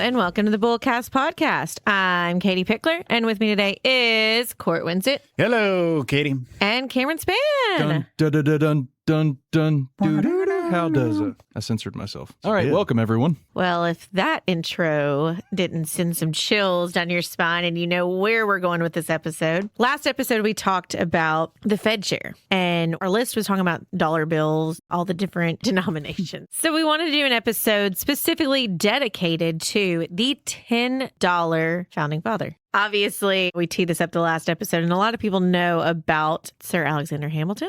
and welcome to the BullCast podcast. I'm Katie Pickler, and with me today is Court Winsett. Hello, Katie. And Cameron Spann. Dun, dun, dun, dun, dun, dun, dun. How does it? I censored myself. All right, welcome, everyone. Well, if that intro didn't send some chills down your spine and you know where we're going with this episode. Last episode, we talked about the Fed share, and our list was talking about dollar bills, all the different denominations. So we wanted to do an episode specifically dedicated to the $10 founding father. Obviously, we teed this up the last episode, and a lot of people know about Sir Alexander Hamilton.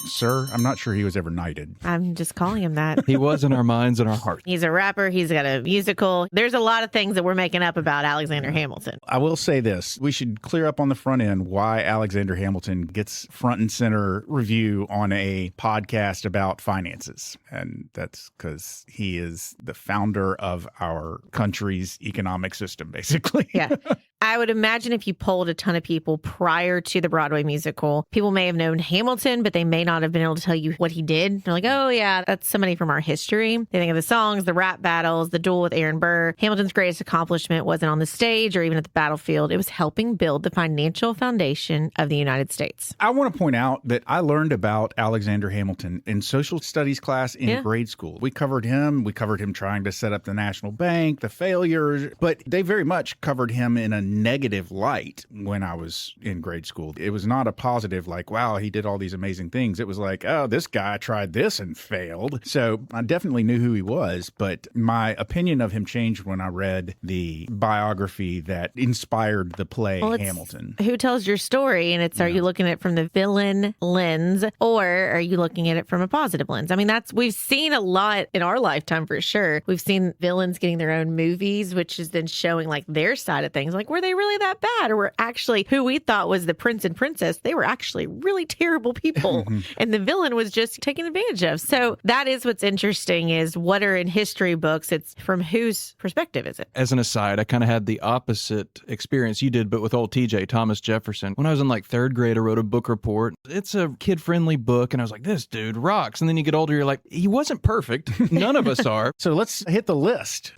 Sir, I'm not sure he was ever knighted. I'm just calling him that. He was in our minds and our hearts. He's a rapper. He's got a musical. There's a lot of things that we're making up about Alexander Hamilton. I will say this. We should clear up on the front end why Alexander Hamilton gets front and center review on a podcast about finances. And that's because he is the founder of our country's economic system, basically. Yeah. I would imagine if you polled a ton of people prior to the Broadway musical, people may have known Hamilton, but they may not have been able to tell you what he did. They're like, oh, yeah, that's somebody from our history. They think of the songs, the rap battles, the duel with Aaron Burr. Hamilton's greatest accomplishment wasn't on the stage or even at the battlefield. It was helping build the financial foundation of the United States. I want to point out that I learned about Alexander Hamilton in social studies class in grade school. We covered him. We covered him trying to set up the national bank, the failures, but they very much covered him in a negative light when I was in grade school. It was not a positive like, wow, he did all these amazing things. It was like, oh, this guy tried this and failed. So I definitely knew who he was, but my opinion of him changed when I read the biography that inspired the play Hamilton. Who tells your story? And it's, are you looking at it from the villain lens or are you looking at it from a positive lens? I mean, we've seen a lot in our lifetime for sure. We've seen villains getting their own movies, which is then showing like their side of things. Like, were they really that bad? Or were actually who we thought was the prince and princess, they were actually really terrible people. And the villain was just taken advantage of. So that is what's interesting is what are in history books. It's from whose perspective is it? As an aside, I kind of had the opposite experience you did, but with old TJ, Thomas Jefferson. When I was in like third grade, I wrote a book report. It's a kid-friendly book. And I was like, this dude rocks. And then you get older, you're like, he wasn't perfect. None of us are. So let's hit the list.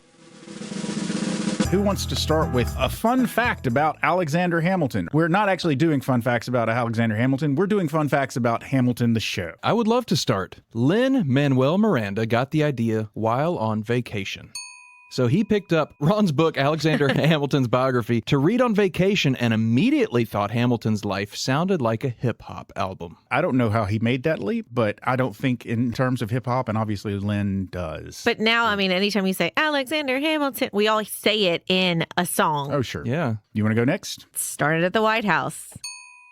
Who wants to start with a fun fact about Alexander Hamilton? We're not actually doing fun facts about Alexander Hamilton. We're doing fun facts about Hamilton the show. I would love to start. Lin-Manuel Miranda got the idea while on vacation. So he picked up Ron's book, Alexander Hamilton's biography, to read on vacation and immediately thought Hamilton's life sounded like a hip-hop album. I don't know how he made that leap, but I don't think in terms of hip-hop, and obviously Lynn does. But now, I mean, anytime you say Alexander Hamilton, we all say it in a song. Oh, sure. Yeah. You want to go next? Started at the White House.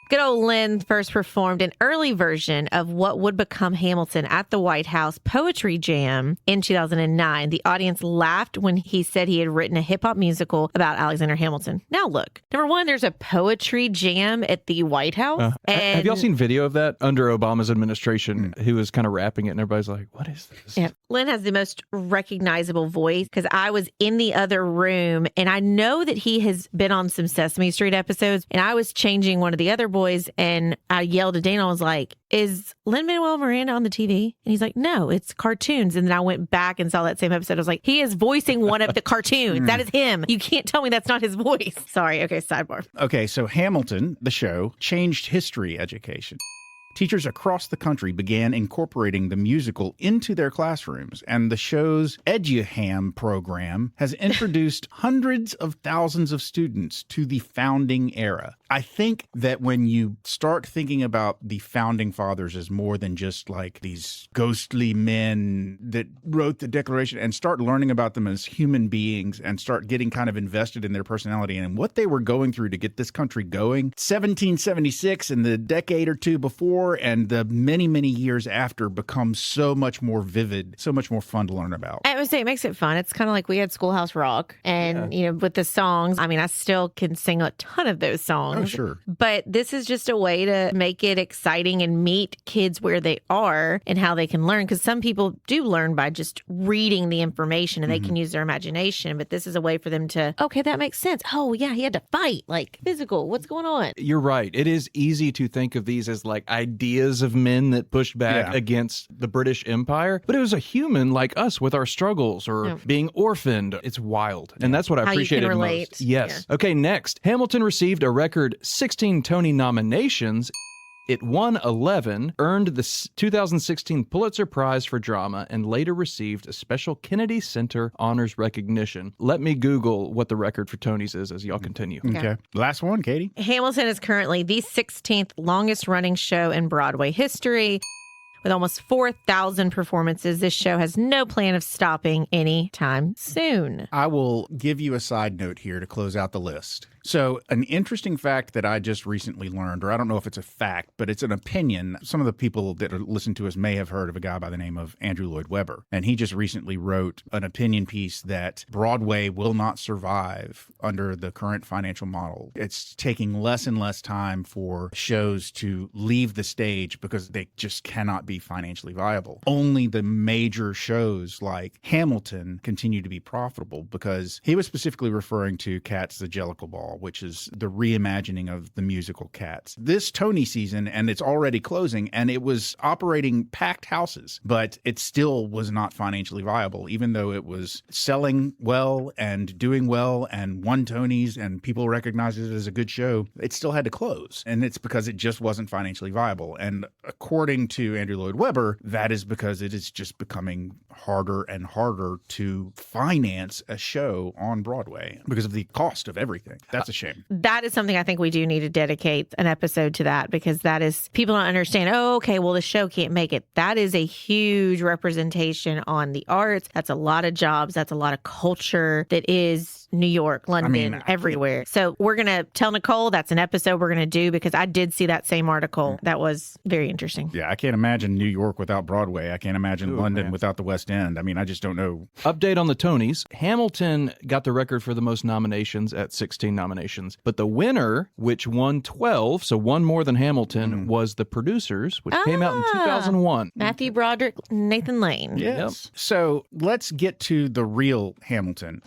Good old Lynn first performed an early version of what would become Hamilton at the White House Poetry Jam in 2009. The audience laughed when he said he had written a hip-hop musical about Alexander Hamilton. Now look, number one, there's a poetry jam at the White House. And have y'all seen video of that under Obama's administration? He was kind of rapping it and everybody's like, what is this? Yeah. Lynn has the most recognizable voice because I was in the other room and I know that he has been on some Sesame Street episodes and I was changing one of the other boys and I yelled at Dana. I was like, is Lin-Manuel Miranda on the TV? And he's like, no, it's cartoons. And then I went back and saw that same episode. I was like, he is voicing one of the cartoons. That is him. You can't tell me that's not his voice. Sorry. Okay, sidebar. Okay, so Hamilton, the show, changed history education. Teachers across the country began incorporating the musical into their classrooms, and the show's EduHam program has introduced hundreds of thousands of students to the founding era. I think that when you start thinking about the founding fathers as more than just like these ghostly men that wrote the Declaration and start learning about them as human beings and start getting kind of invested in their personality and what they were going through to get this country going, 1776 and the decade or two before and the many, many years after become so much more vivid, so much more fun to learn about. I would say it makes it fun. It's kind of like we had Schoolhouse Rock and, you know, with the songs, I mean, I still can sing a ton of those songs. Oh, sure. But this is just a way to make it exciting and meet kids where they are and how they can learn. Because some people do learn by just reading the information and they can use their imagination. But this is a way for them to, okay, that makes sense. Oh, yeah, he had to fight, like physical. What's going on? You're right. It is easy to think of these as like ideas of men that pushed back against the British Empire, but it was a human like us with our struggles or being orphaned. It's wild. And that's what I appreciated how you can relate. most. Yes. Yeah. Okay, next. Hamilton received a record 16 Tony nominations. It won 11, earned the 2016 Pulitzer Prize for Drama, and later received a special Kennedy Center honors recognition. Let me Google what the record for Tony's is as y'all continue. Okay. Last one, Katie. Hamilton is currently the 16th longest running show in Broadway history. With almost 4,000 performances, this show has no plan of stopping anytime soon. I will give you a side note here to close out the list. So an interesting fact that I just recently learned, or I don't know if it's a fact, but it's an opinion. Some of the people that listen to us may have heard of a guy by the name of Andrew Lloyd Webber. And he just recently wrote an opinion piece that Broadway will not survive under the current financial model. It's taking less and less time for shows to leave the stage because they just cannot be financially viable. Only the major shows like Hamilton continue to be profitable, because he was specifically referring to Cats the Jellicle Ball, which is the reimagining of the musical Cats. This Tony season, and it's already closing, and it was operating packed houses, but it still was not financially viable, even though it was selling well and doing well and won Tonys and people recognized it as a good show. It still had to close, and it's because it just wasn't financially viable. And according to Andrew Lloyd Webber, that is because it is just becoming harder and harder to finance a show on Broadway because of the cost of everything. That's a shame. That is something I think we do need to dedicate an episode to, that because that is, people don't understand, oh, okay, well, the show can't make it. That is a huge representation on the arts. That's a lot of jobs. That's a lot of culture that is New York, London, everywhere. So we're going to tell Nicole that's an episode we're going to do, because I did see that same article. That was very interesting. Yeah, I can't imagine New York without Broadway. I can't imagine London without the West End. I mean, I just don't know. Update on the Tonys. Hamilton got the record for the most nominations at 16 nominations. But the winner, which won 12, so one more than Hamilton, was The Producers, which came out in 2001. Matthew Broderick, Nathan Lane. Yes. Yep. So let's get to the real Hamilton.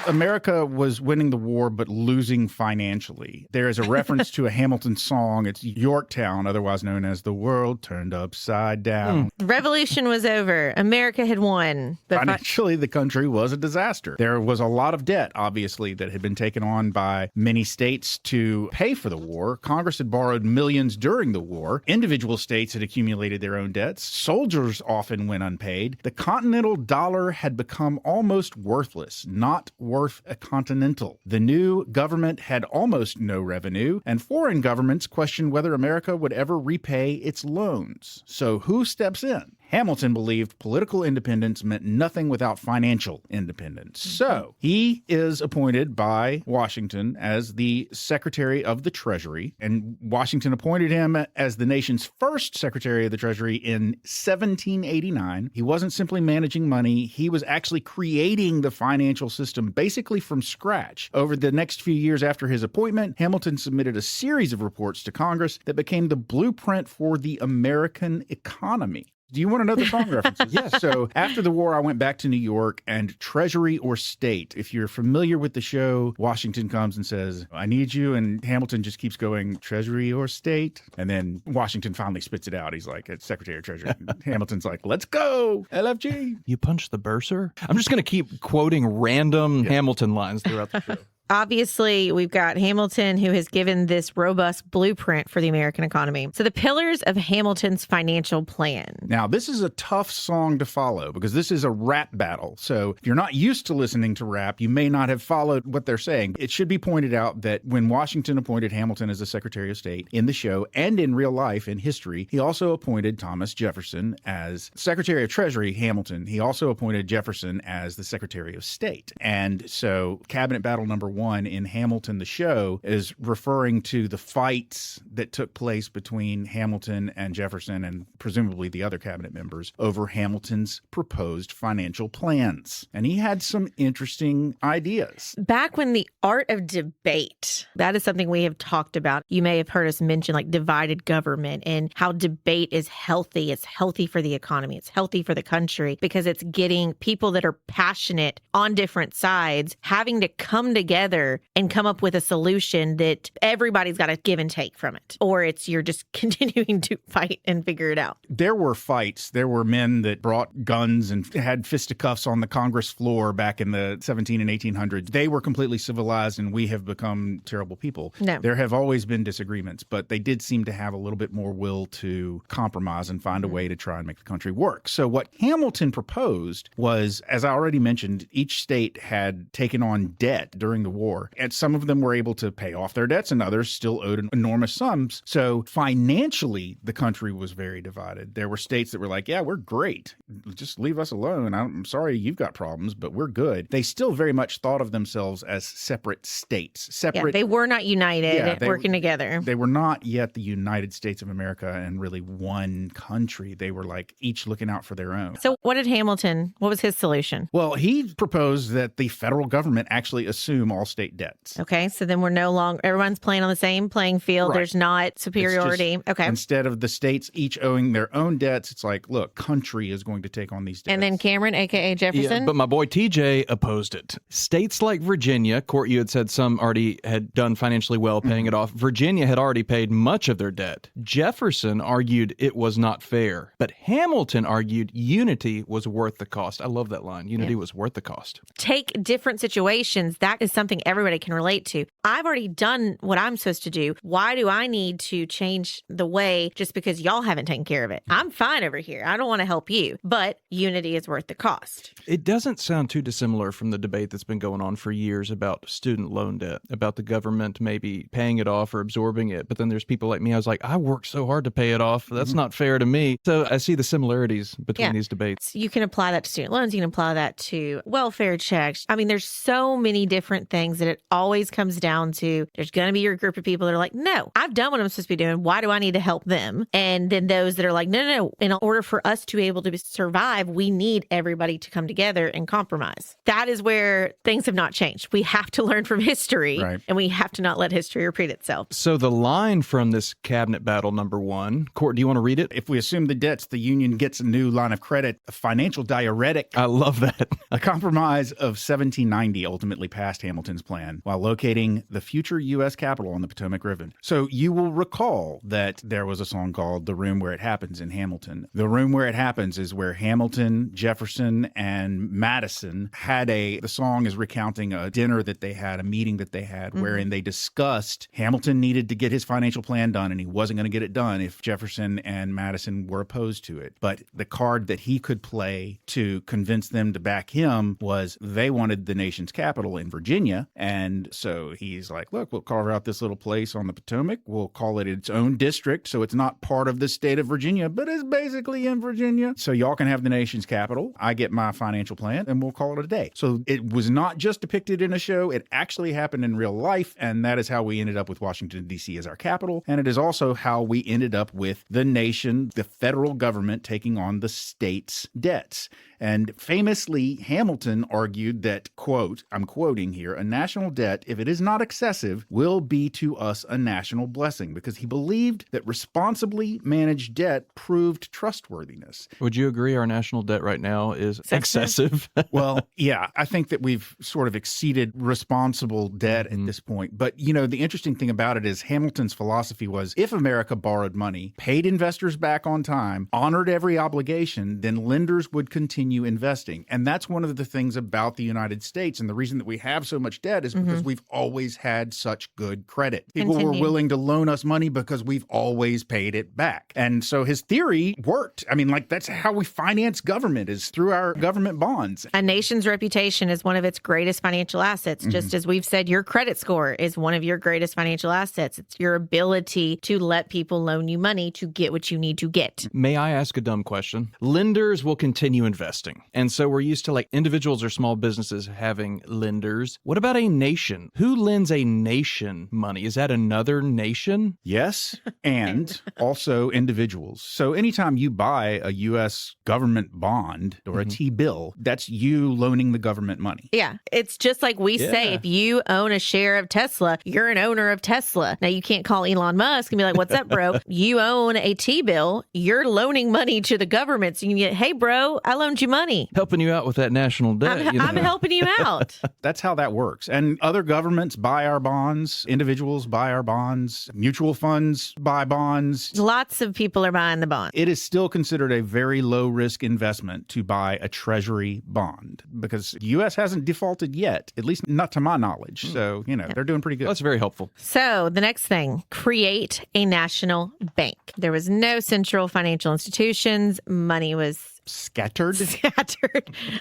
America was winning the war but losing financially. There is a reference to a Hamilton song. It's Yorktown, otherwise known as The World Turned Upside Down. The revolution was over. America had won. Financially, the country was a disaster. There was a lot of debt, obviously, that had been taken on by many states to pay for the war. Congress had borrowed millions during the war. Individual states had accumulated their own debts. Soldiers often went unpaid. The continental dollar had become almost worthless, not worth a continental. The new government had almost no revenue, and foreign governments questioned whether America would ever repay its loans. So who steps in? Hamilton believed political independence meant nothing without financial independence. So he is appointed by Washington as the Secretary of the Treasury, and Washington appointed him as the nation's first Secretary of the Treasury in 1789. He wasn't simply managing money, he was actually creating the financial system basically from scratch. Over the next few years after his appointment, Hamilton submitted a series of reports to Congress that became the blueprint for the American economy. Do you want to know the song references? Yes. So after the war, I went back to New York, and Treasury or State. If you're familiar with the show, Washington comes and says, I need you. And Hamilton just keeps going, Treasury or State. And then Washington finally spits it out. He's like, it's Secretary of Treasury. Hamilton's like, let's go, LFG. You punch the bursar? I'm just going to keep quoting random Hamilton lines throughout the show. Obviously, we've got Hamilton, who has given this robust blueprint for the American economy. So the pillars of Hamilton's financial plan. Now, this is a tough song to follow because this is a rap battle. So if you're not used to listening to rap, you may not have followed what they're saying. It should be pointed out that when Washington appointed Hamilton as the Secretary of State in the show and in real life, in history, he also appointed Thomas Jefferson as Secretary of Treasury, Hamilton. He also appointed Jefferson as the Secretary of State. And so Cabinet Battle number 1 in Hamilton the show is referring to the fights that took place between Hamilton and Jefferson and presumably the other cabinet members over Hamilton's proposed financial plans. And he had some interesting ideas. Back when the art of debate, that is something we have talked about. You may have heard us mention like divided government and how debate is healthy. It's healthy for the economy. It's healthy for the country because it's getting people that are passionate on different sides having to come together together and come up with a solution that everybody's got to give and take from it, or it's you're just continuing to fight and figure it out. There were fights. There were men that brought guns and had fisticuffs on the Congress floor back in the 17 and 1800s. They were completely civilized, and we have become terrible people. No. There have always been disagreements, but they did seem to have a little bit more will to compromise and find a way to try and make the country work. So what Hamilton proposed was, as I already mentioned, each state had taken on debt during the war, and some of them were able to pay off their debts and others still owed enormous sums. So financially, the country was very divided. There were states that were like, yeah, we're great. Just leave us alone. I'm sorry you've got problems, but we're good. They still very much thought of themselves as separate states. Yeah, they were not united, working together. They were not yet the United States of America and really one country. They were like each looking out for their own. So what was his solution? Well, he proposed that the federal government actually assume all state debts. Okay, so then we're no longer, everyone's playing on the same playing field. Right. There's not superiority. Okay. Instead of the states each owing their own debts, it's like, look, country is going to take on these debts. And then Cameron, a.k.a. Jefferson? Yeah, but my boy TJ opposed it. States like Virginia, Court, you had said some already had done financially well paying it off. Virginia had already paid much of their debt. Jefferson argued it was not fair. But Hamilton argued unity was worth the cost. I love that line. Unity was worth the cost. Take different situations. That is something everybody can relate to. I've already done what I'm supposed to do. Why do I need to change the way just because y'all haven't taken care of it? I'm fine over here. I don't want to help you, but unity is worth the cost. It doesn't sound too dissimilar from the debate that's been going on for years about student loan debt, about the government maybe paying it off or absorbing it. But then there's people like me. I was like, I worked so hard to pay it off. That's not fair to me. So I see the similarities between these debates. You can apply that to student loans. You can apply that to welfare checks. I mean, there's so many different things that it always comes down to. There's going to be your group of people that are like, no, I've done what I'm supposed to be doing. Why do I need to help them? And then those that are like, no. In order for us to be able to survive, we need everybody to come together and compromise. That is where things have not changed. We have to learn from history, and we have to not let history repeat itself. So the line from this cabinet battle number one, Court, do you want to read it? If we assume the debts, the Union gets a new line of credit, a financial diuretic. I love that. A compromise of 1790 ultimately passed Hamilton's plan while locating the future U.S. Capitol on the Potomac River. So you will recall that there was a song called The Room Where It Happens in Hamilton. The room where it happens is where Hamilton, Jefferson, and Madison had the song is recounting a dinner that they had, a meeting that they had, wherein they discussed Hamilton needed to get his financial plan done, and he wasn't going to get it done if Jefferson and Madison were opposed to it. But the card that he could play to convince them to back him was they wanted the nation's capital in Virginia. And so he's like, look, we'll carve out this little place on the Potomac. We'll call it its own district. So it's not part of the state of Virginia, but it's basically in Virginia. So y'all can have the nation's capital. I get my financial plan and we'll call it a day. So it was not just depicted in a show. It actually happened in real life. And that is how we ended up with Washington, D.C. as our capital. And it is also how we ended up with the nation, the federal government taking on the state's debts. And famously, Hamilton argued that, quote, I'm quoting here, a national debt, if it is not excessive, will be to us a national blessing, because he believed that responsibly managed debt proved trustworthiness. Would you agree our national debt right now is excessive? Well, yeah, I think that we've sort of exceeded responsible debt at this point. But, you know, the interesting thing about it is Hamilton's philosophy was if America borrowed money, paid investors back on time, honored every obligation, then lenders would continue investing. And that's one of the things about the United States. And the reason that we have so much debt is because we've always had such good credit. People were willing to loan us money because we've always paid it back. And so his theory worked. I mean, like, that's how we finance government, is through our government bonds. A nation's reputation is one of its greatest financial assets. Just as we've said, your credit score is one of your greatest financial assets. It's your ability to let people loan you money to get what you need to get. May I ask a dumb question? Lenders will continue investing. And so we're used to like individuals or small businesses having lenders. What about a nation? Who lends a nation money? Is that another nation? Yes, and also individuals. So anytime you buy a U.S. government bond or a T-bill, that's you loaning the government money. Yeah, it's just like we say, if you own a share of Tesla, you're an owner of Tesla. Now, you can't call Elon Musk and be like, what's up, bro? You own a T-bill, you're loaning money to the government. So you can get, hey, bro, I loaned you you money. Helping you out with that national debt. I'm helping you out. That's how that works. And other governments buy our bonds, individuals buy our bonds, mutual funds buy bonds. Lots of people are buying the bond. It is still considered a very low risk investment to buy a Treasury bond because the U.S. hasn't defaulted yet, at least not to my knowledge. So, they're doing pretty good. That's very helpful. So the next thing, create a national bank. There was no central financial institutions. Money was Scattered.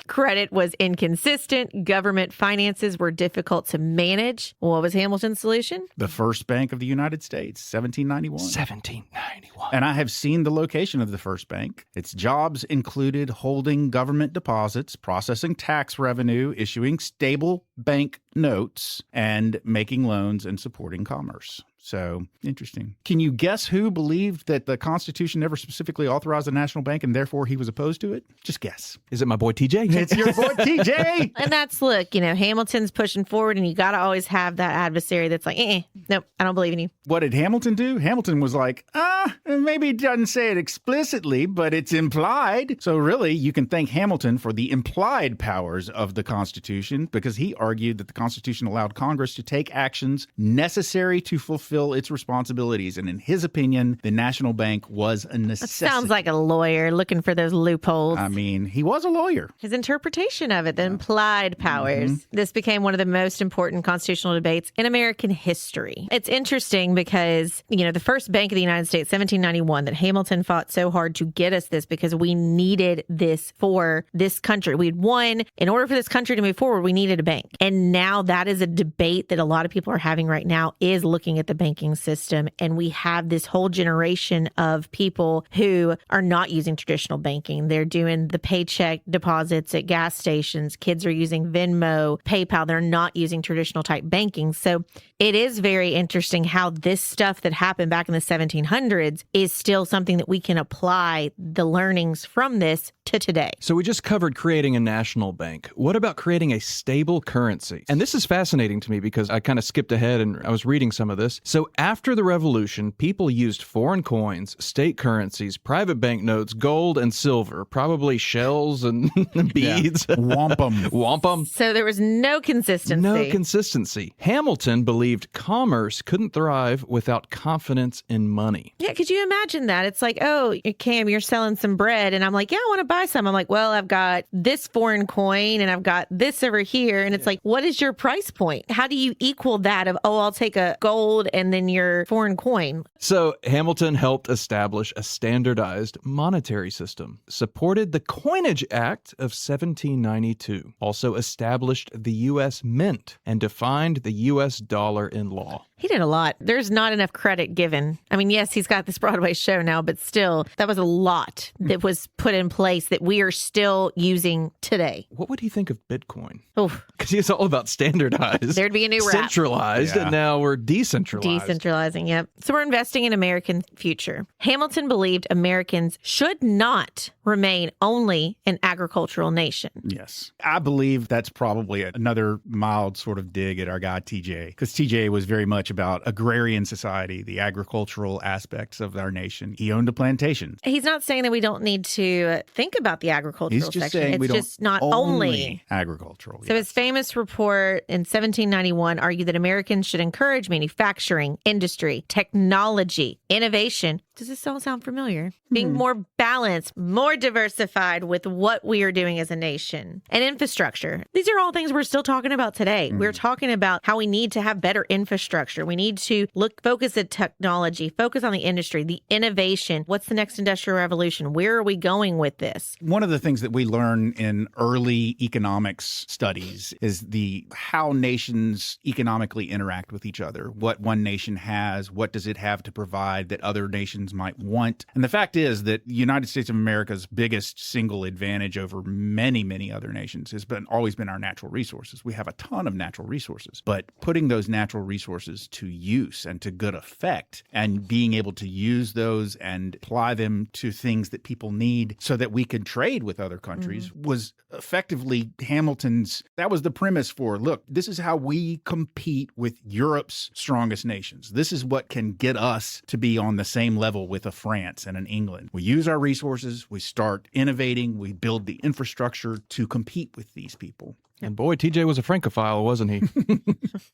Credit was inconsistent. Government finances were difficult to manage. What was Hamilton's solution? The first bank of the United States, 1791. 1791. And I have seen the location of the first bank. Its jobs included holding government deposits, processing tax revenue, issuing stable bank notes, and making loans and supporting commerce. So, interesting. Can you guess who believed that the Constitution never specifically authorized a national bank and therefore he was opposed to it? Just guess. Is it my boy TJ? It's your boy TJ! And that's, look, Hamilton's pushing forward and you got to always have that adversary that's like, nope, I don't believe in you. What did Hamilton do? Hamilton was like, maybe he doesn't say it explicitly, but it's implied. So really, you can thank Hamilton for the implied powers of the Constitution because he argued that the Constitution allowed Congress to take actions necessary to fulfill its responsibilities. And in his opinion, the national bank was a necessity. That sounds like a lawyer looking for those loopholes. I mean, he was a lawyer. His interpretation of it, the implied powers. This became one of the most important constitutional debates in American history. It's interesting because, the first Bank of the United States, 1791, that Hamilton fought so hard to get us this because we needed this for this country. We'd won. In order for this country to move forward, we needed a bank. And now that is a debate that a lot of people are having right now, is looking at the banking system. And we have this whole generation of people who are not using traditional banking. They're doing the paycheck deposits at gas stations. Kids are using Venmo, PayPal. They're not using traditional type banking. So it is very interesting how this stuff that happened back in the 1700s is still something that we can apply the learnings from this to today. So we just covered creating a national bank. What about creating a stable currency? And this is fascinating to me because I kind of skipped ahead and I was reading some of this. So after the Revolution, people used foreign coins, state currencies, private banknotes, gold and silver, probably shells and beads. Yeah. Wampum. So there was no consistency. Hamilton believed commerce couldn't thrive without confidence in money. Yeah, could you imagine that? It's like, oh, Cam, you're selling some bread. And I'm like, yeah, I want to buy some. I'm like, well, I've got this foreign coin and I've got this over here. And it's like, what is your price point? How do you equal that of, I'll take a gold and then your foreign coin? So Hamilton helped establish a standardized monetary system, supported the Coinage Act of 1792, also established the U.S. Mint, and defined the U.S. dollar in law. He did a lot. There's not enough credit given. I mean, yes, he's got this Broadway show now, but still, that was a lot that was put in place that we are still using today. What would he think of Bitcoin? Oh, because he's all about standardized. There'd be a new rap. Centralized, and now we're decentralized. Decentralizing, yep. So we're investing in American future. Hamilton believed Americans should not remain only an agricultural nation. Yes. I believe that's probably another mild sort of dig at our guy TJ, because TJ was very much about agrarian society, the agricultural aspects of our nation. He owned a plantation. He's not saying that we don't need to think about the agricultural He's just section. saying It's we just don't not only agricultural. So his famous report in 1791 argued that Americans should encourage manufacturing, industry, technology, innovation. Does this all sound familiar? Being more balanced, more diversified with what we are doing as a nation. And infrastructure. These are all things we're still talking about today. We're talking about how we need to have better infrastructure. We need to focus at technology, focus on the industry, the innovation. What's the next industrial revolution? Where are we going with this? One of the things that we learn in early economics studies is how nations economically interact with each other. What one nation has, what does it have to provide that other nations might want. And the fact is that the United States of America's biggest single advantage over many, many other nations has always been our natural resources. We have a ton of natural resources, but putting those natural resources to use and to good effect and being able to use those and apply them to things that people need so that we can trade with other countries was effectively that was the premise for, look, this is how we compete with Europe's strongest nations. This is what can get us to be on the same level level with a France and an England. We use our resources, we start innovating, we build the infrastructure to compete with these people. And boy, TJ was a Francophile, wasn't he?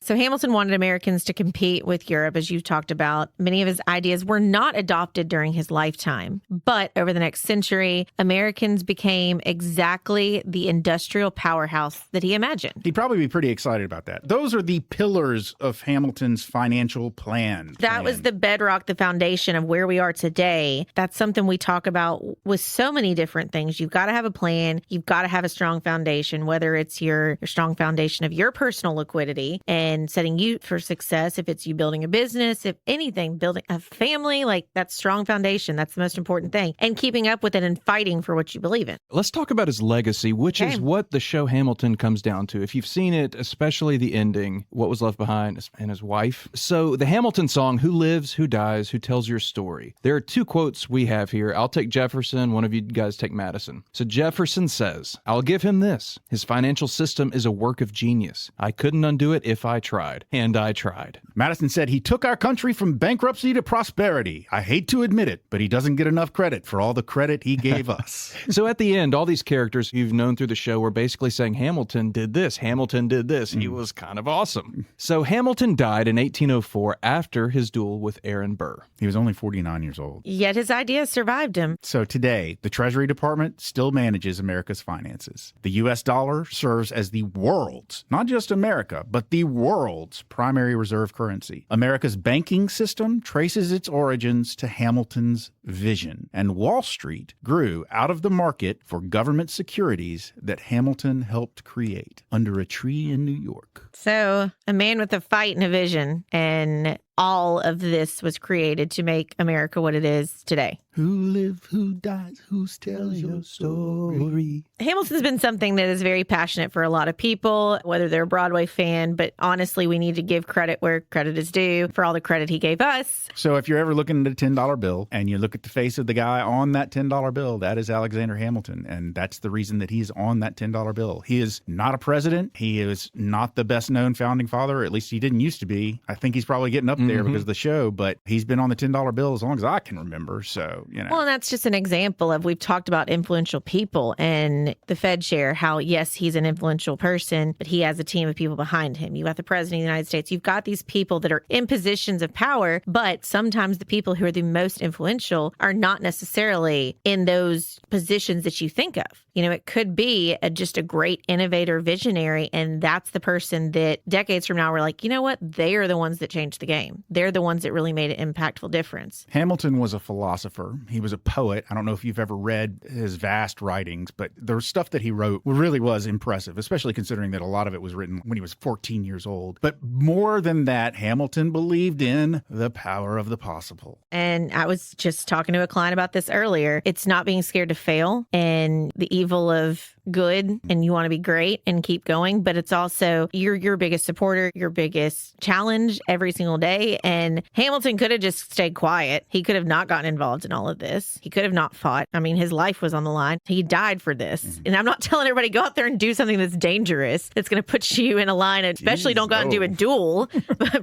So Hamilton wanted Americans to compete with Europe, as you've talked about. Many of his ideas were not adopted during his lifetime. But over the next century, Americans became exactly the industrial powerhouse that he imagined. He'd probably be pretty excited about that. Those are the pillars of Hamilton's financial plan. That was the bedrock, the foundation of where we are today. That's something we talk about with so many different things. You've got to have a plan. You've got to have a strong foundation, whether it's your strong foundation of your personal liquidity and setting you for success. If it's you building a business, if anything, building a family, like that strong foundation, that's the most important thing. And keeping up with it and fighting for what you believe in. Let's talk about his legacy, which is what the show Hamilton comes down to. If you've seen it, especially the ending, what was left behind and his wife. So the Hamilton song, who lives, who dies, who tells your story? There are two quotes we have here. I'll take Jefferson. One of you guys take Madison. So Jefferson says, I'll give him this. His financial system is a work of genius. I couldn't undo it if I tried. And I tried. Madison said he took our country from bankruptcy to prosperity. I hate to admit it, but he doesn't get enough credit for all the credit he gave us. So at the end, all these characters you've known through the show were basically saying Hamilton did this, Hamilton did this. He was kind of awesome. So Hamilton died in 1804 after his duel with Aaron Burr. He was only 49 years old. Yet his ideas survived him. So today, the Treasury Department still manages America's finances. The U.S. dollar serves as the world's, not just America, but the world's primary reserve currency. America's banking system traces its origins to Hamilton's vision, and Wall Street grew out of the market for government securities that Hamilton helped create under a tree in New York. So a man with a fight and a vision, and all of this was created to make America what it is today. Who lives, who dies, who's telling your story? Hamilton's been something that is very passionate for a lot of people, whether they're a Broadway fan, but honestly, we need to give credit where credit is due for all the credit he gave us. So if you're ever looking at a $10 bill and you look at the face of the guy on that $10 bill, that is Alexander Hamilton. And that's the reason that he's on that $10 bill. He is not a president. He is not the best known founding father. At least he didn't used to be. I think he's probably getting up there because of the show, but he's been on the $10 bill as long as I can remember. So, you know. Well, and that's just an example of, we've talked about influential people and the Fed chair, how yes, he's an influential person, but he has a team of people behind him. You got the president of the United States. You've got these people that are in positions of power, but sometimes the people who are the most influential are not necessarily in those positions that you think of. You know, it could be just a great innovator, visionary, and that's the person that decades from now we're like, you know what? They are the ones that changed the game. They're the ones that really made an impactful difference. Hamilton was a philosopher. He was a poet. I don't know if you've ever read his vast writings, but the stuff that he wrote really was impressive, especially considering that a lot of it was written when he was 14 years old. But more than that, Hamilton believed in the power of the possible. And I was just talking to a client about this earlier. It's not being scared to fail and the evil of good, and you want to be great and keep going, but it's also you're your biggest supporter, your biggest challenge every single day. And Hamilton could have just stayed quiet. He could have not gotten involved in all of this. He could have not fought. I mean, his life was on the line. He died for this. And I'm not telling everybody go out there and do something that's dangerous, that's going to put you in a line, and especially don't go out and do a duel.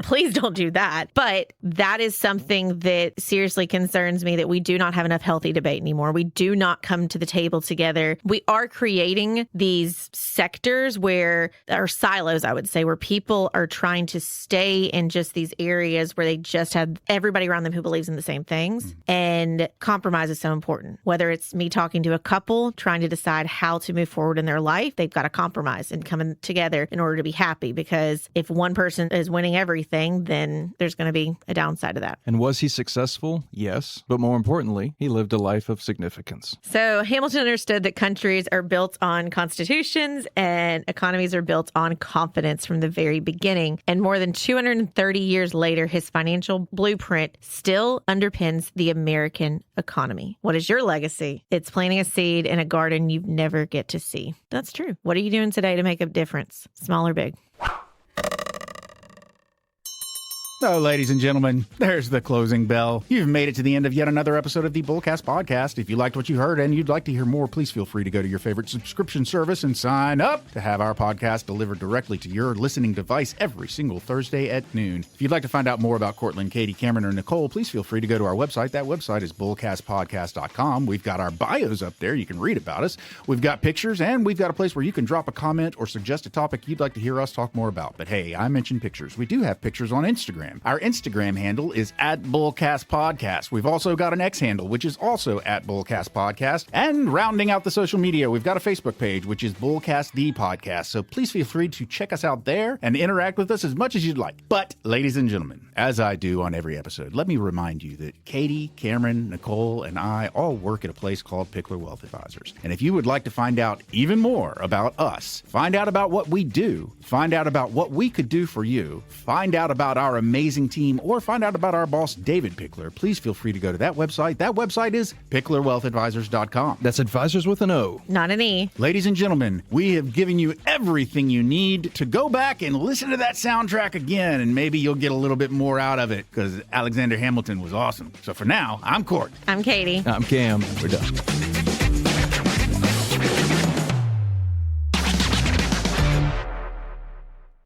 Please don't do that. But that is something that seriously concerns me, that we do not have enough healthy debate anymore. We do not come to the table together. We are creating these sectors where, or silos, I would say, where people are trying to stay in just these areas where they just have everybody around them who believes in the same things. And compromise is so important. Whether it's me talking to a couple trying to decide how to move forward in their life, they've got to compromise and come together in order to be happy. Because if one person is winning everything, then there's going to be a downside to that. And was he successful? Yes. But more importantly, he lived a life of significance. So Hamilton understood that countries are built on constitutions and economies are built on confidence from the very beginning. And more than 230 years later, his financial blueprint still underpins the American economy. What is your legacy? It's planting a seed in a garden you never get to see. That's true. What are you doing today to make a difference? Small or big? So, ladies and gentlemen, there's the closing bell. You've made it to the end of yet another episode of the BullCast podcast. If you liked what you heard and you'd like to hear more, please feel free to go to your favorite subscription service and sign up to have our podcast delivered directly to your listening device every single Thursday at noon. If you'd like to find out more about Cortland, Katie, Cameron, or Nicole, please feel free to go to our website. That website is bullcastpodcast.com. We've got our bios up there. You can read about us. We've got pictures, and we've got a place where you can drop a comment or suggest a topic you'd like to hear us talk more about. But hey, I mentioned pictures. We do have pictures on Instagram. Our Instagram handle is @BullCastPodcast. We've also got an X handle, which is also @BullCastPodcast. And rounding out the social media, we've got a Facebook page, which is BullCast the Podcast. So please feel free to check us out there and interact with us as much as you'd like. But, ladies and gentlemen, as I do on every episode, let me remind you that Katie, Cameron, Nicole, and I all work at a place called Pickler Wealth Advisors. And if you would like to find out even more about us, find out about what we do, find out about what we could do for you, find out about our amazing team, or find out about our boss, David Pickler, please feel free to go to that website. That website is picklerwealthadvisors.com. That's advisors with an O. Not an E. Ladies and gentlemen, we have given you everything you need to go back and listen to that soundtrack again, and maybe you'll get a little bit more out of it, because Alexander Hamilton was awesome. So for now, I'm Court. I'm Katie. I'm Cam. We're done.